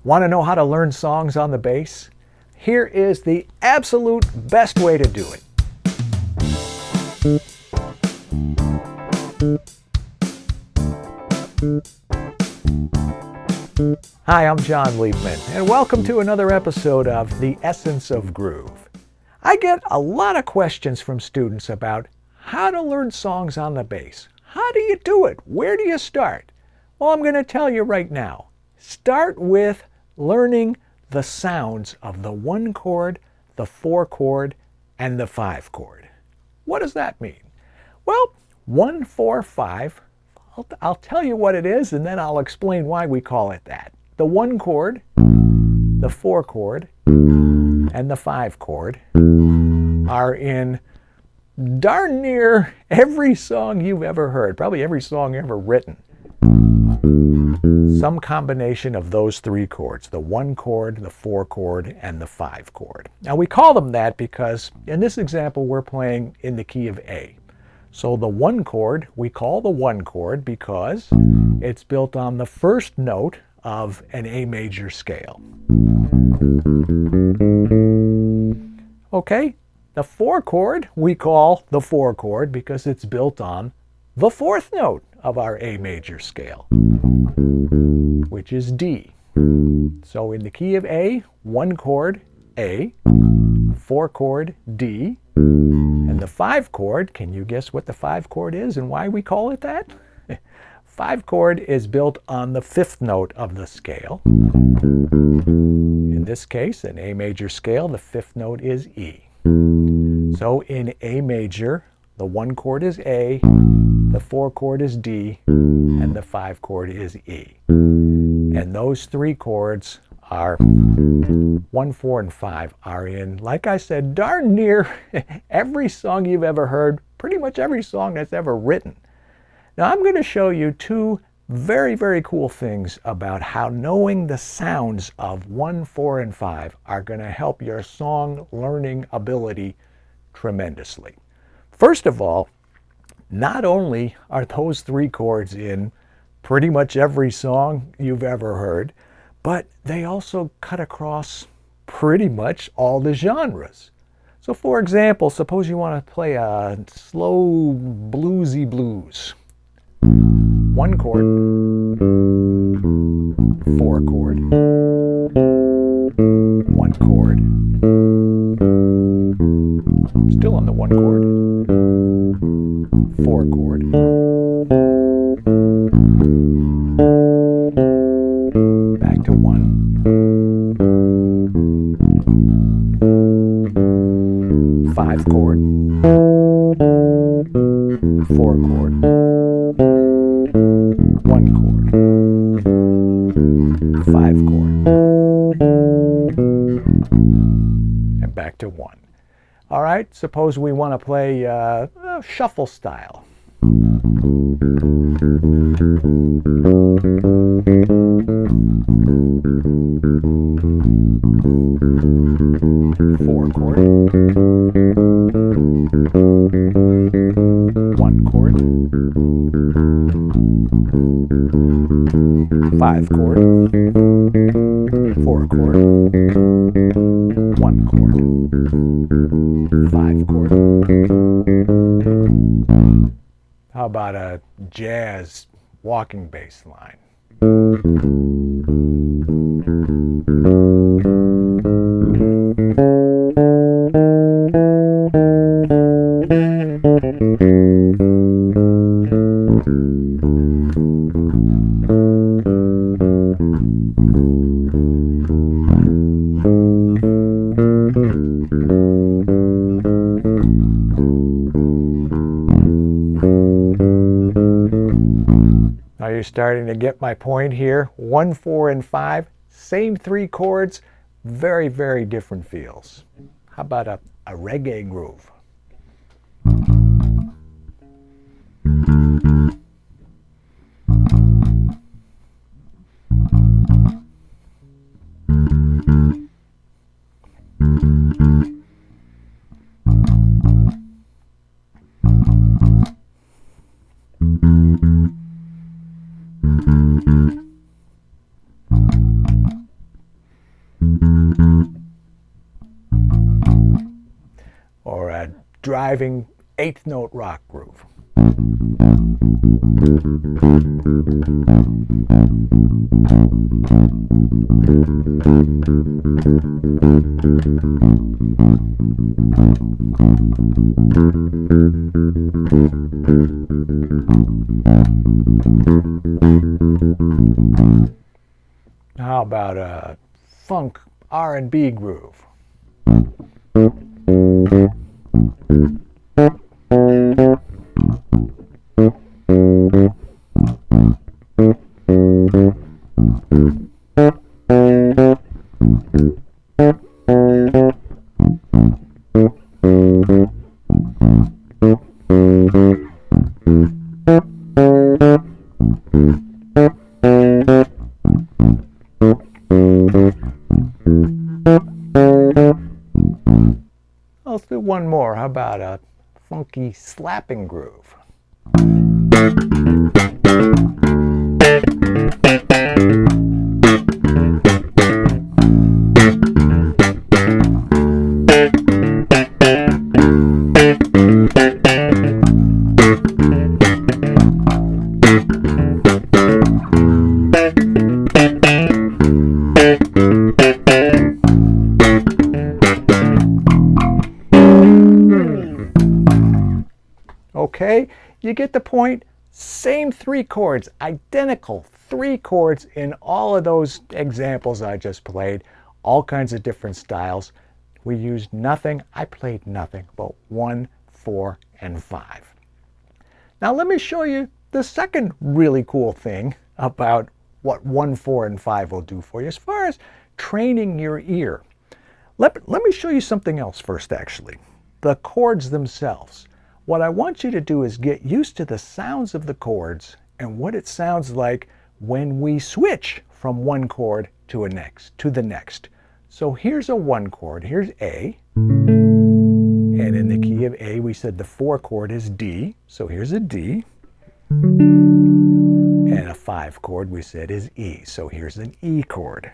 Want to know how to learn songs on the bass? Here is the absolute best way to do it. Hi, I'm John Liebman, and welcome to another episode of The Essence of Groove. I get a lot of questions from students about how to learn songs on the bass. How do you do it? Where do you start? Well, I'm going to tell you right now. Start with learning the sounds of the 1 chord, the 4 chord, and the 5 chord. What does that mean? Well, 1, 4, 5, I'll tell you what it is and then I'll explain why we call it that. The 1 chord, the 4 chord, and the 5 chord are in darn near every song you've ever heard, probably every song ever written. Some combination of those 3 chords, the 1 chord, the 4 chord, and the 5 chord. Now we call them that because in this example we're playing in the key of A. So the 1 chord we call the 1 chord because it's built on the first note of an A major scale. Okay, the 4 chord we call the 4 chord because it's built on the 4th note of our A major scale, which is D. So in the key of A, 1 chord A, 4 chord D, and the 5 chord, can you guess what the 5 chord is and why we call it that? 5 chord is built on the 5th note of the scale. In this case, an A major scale, the 5th note is E. So in A major, the 1 chord is A, the 4 chord is D, and the 5 chord is E. And those 3 chords are 1, 4, and 5 are in, like I said, darn near every song you've ever heard, pretty much every song that's ever written. Now I'm going to show you 2 very, very cool things about how knowing the sounds of 1, 4, and 5 are going to help your song learning ability tremendously. First of all, not only are those 3 chords in pretty much every song you've ever heard, but they also cut across pretty much all the genres. So for example, suppose you want to play a slow bluesy blues. 1 chord, 4 chord, 1 chord, still on the 1 chord, 4 chord, back to 1, 5 chord, 4 chord, 1 chord, 5 chord, and back to 1. All right, suppose we want to play shuffle style. Four chord, 1 chord, 5 chord, 4 chord, 1 chord, 5 chord. How about a jazz walking bass line? Are you starting to get my point here? 1, 4, and 5, same 3 chords, very, very different feels. How about a reggae groove? driving eighth note rock groove. How about a funk R&B groove? Let's do one more. How about a funky slapping groove? Okay, you get the point. Same three chords, identical three chords in all of those examples I just played, all kinds of different styles. We used nothing, I played nothing but 1, 4, and 5. Now let me show you the second really cool thing about what 1, 4, and 5 will do for you as far as training your ear. Let me show you something else first, actually. The chords themselves. What I want you to do is get used to the sounds of the chords and what it sounds like when we switch from one chord to the next. So here's a 1 chord, here's A, and in the key of A we said the 4 chord is D, so here's a D, and a 5 chord we said is E, so here's an E chord.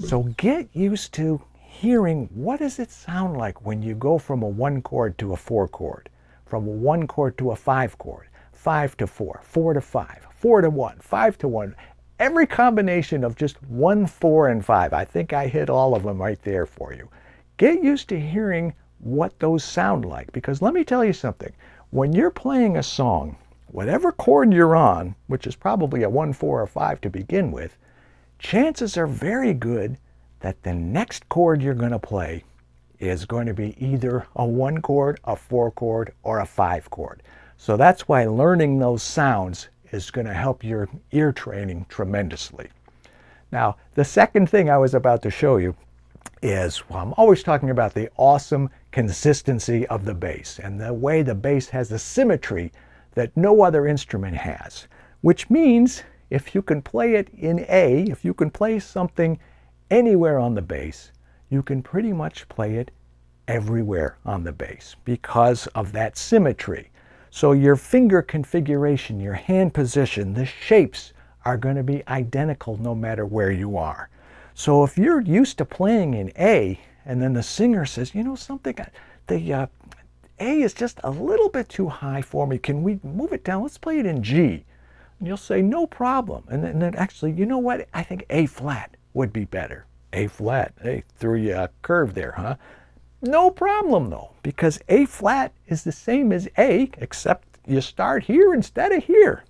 So get used to hearing what does it sound like when you go from a 1 chord to a 4 chord, from a 1 chord to a 5 chord, 5 to 4, 4 to 5, 4 to 1, 5 to 1. Every combination of just 1, 4, and 5. I think I hit all of them right there for you. Get used to hearing what those sound like, because let me tell you something. When you're playing a song, whatever chord you're on, which is probably a 1, 4, or 5 to begin with, chances are very good that the next chord you're going to play is going to be either a 1 chord, a 4 chord, or a 5 chord. So that's why learning those sounds is going to help your ear training tremendously. Now, the second thing I was about to show you is, well, I'm always talking about the awesome consistency of the bass and the way the bass has a symmetry that no other instrument has, which means if you can play it in A, if you can play something anywhere on the bass, you can pretty much play it everywhere on the bass because of that symmetry. So your finger configuration, your hand position, the shapes are going to be identical no matter where you are. So if you're used to playing in A and then the singer says, you know something, the A is just a little bit too high for me, can we move it down, let's play it in G. And you'll say no problem, and then actually, you know what, I think A flat would be better. A flat, hey, threw you a curve there, huh? No problem though, because A flat is the same as A, except you start here instead of here.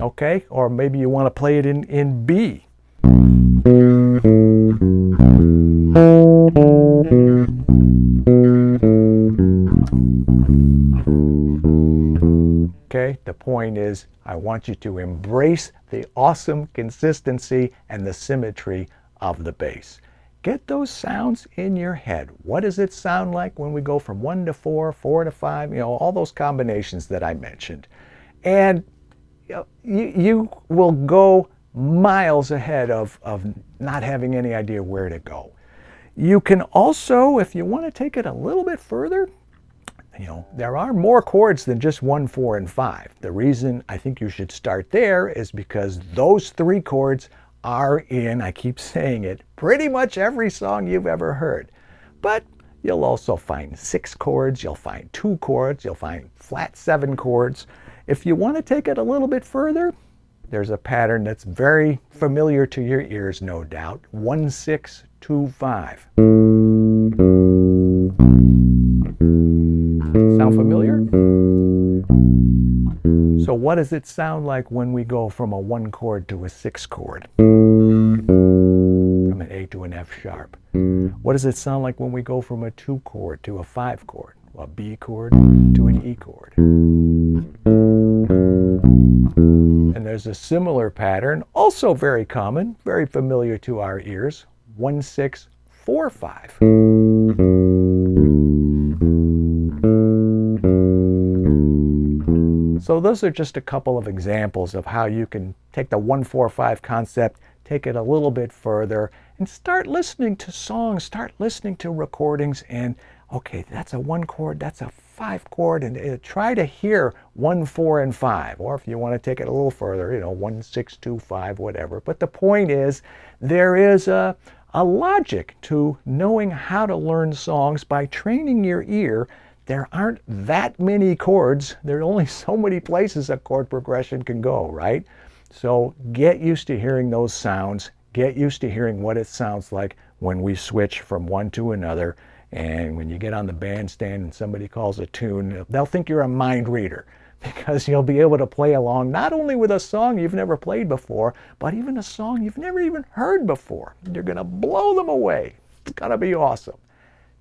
Okay, or maybe you want to play it in B. Okay, the point is I want you to embrace the awesome consistency and the symmetry of the bass. Get those sounds in your head. What does it sound like when we go from 1 to 4, 4 to 5, all those combinations that I mentioned. And you will go miles ahead of not having any idea where to go. You can also, if you want to take it a little bit further, there are more chords than just 1, 4, and 5. The reason I think you should start there is because those 3 chords are in, I keep saying it, pretty much every song you've ever heard. But you'll also find 6 chords, you'll find 2 chords, you'll find flat 7 chords. If you want to take it a little bit further, there's a pattern that's very familiar to your ears, no doubt. 1, 6, 2, 5. Sound familiar? So what does it sound like when we go from a 1 chord to a 6 chord? From an A to an F sharp. What does it sound like when we go from a 2 chord to a 5 chord? A B chord to an E chord. And there's a similar pattern, also very common, very familiar to our ears. 1, 6, 4, 5. So those are just a couple of examples of how you can take the 1, 4, 5 concept, take it a little bit further, and start listening to songs, start listening to recordings, and okay, that's a 1 chord, that's a 5 chord, and try to hear 1, 4, and 5. Or if you want to take it a little further, 1, 6, 2, 5, whatever. But the point is, there is a logic to knowing how to learn songs by training your ear. There aren't that many chords. There are only so many places a chord progression can go, right? So get used to hearing those sounds. Get used to hearing what it sounds like when we switch from one to another. And when you get on the bandstand and somebody calls a tune, they'll think you're a mind reader, because you'll be able to play along not only with a song you've never played before, but even a song you've never even heard before. You're going to blow them away. It's going to be awesome.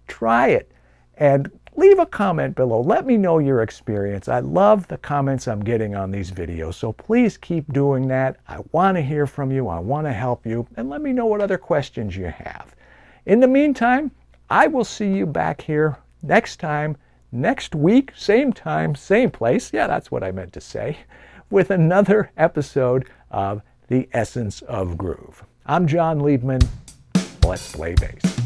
Try it and leave a comment below. Let me know your experience. I love the comments I'm getting on these videos, so please keep doing that. I want to hear from you. I want to help you, and let me know what other questions you have. In the meantime, I will see you back here next week, same time, same place. Yeah, that's what I meant to say, with another episode of The Essence of Groove. I'm John Liebman. Let's play bass.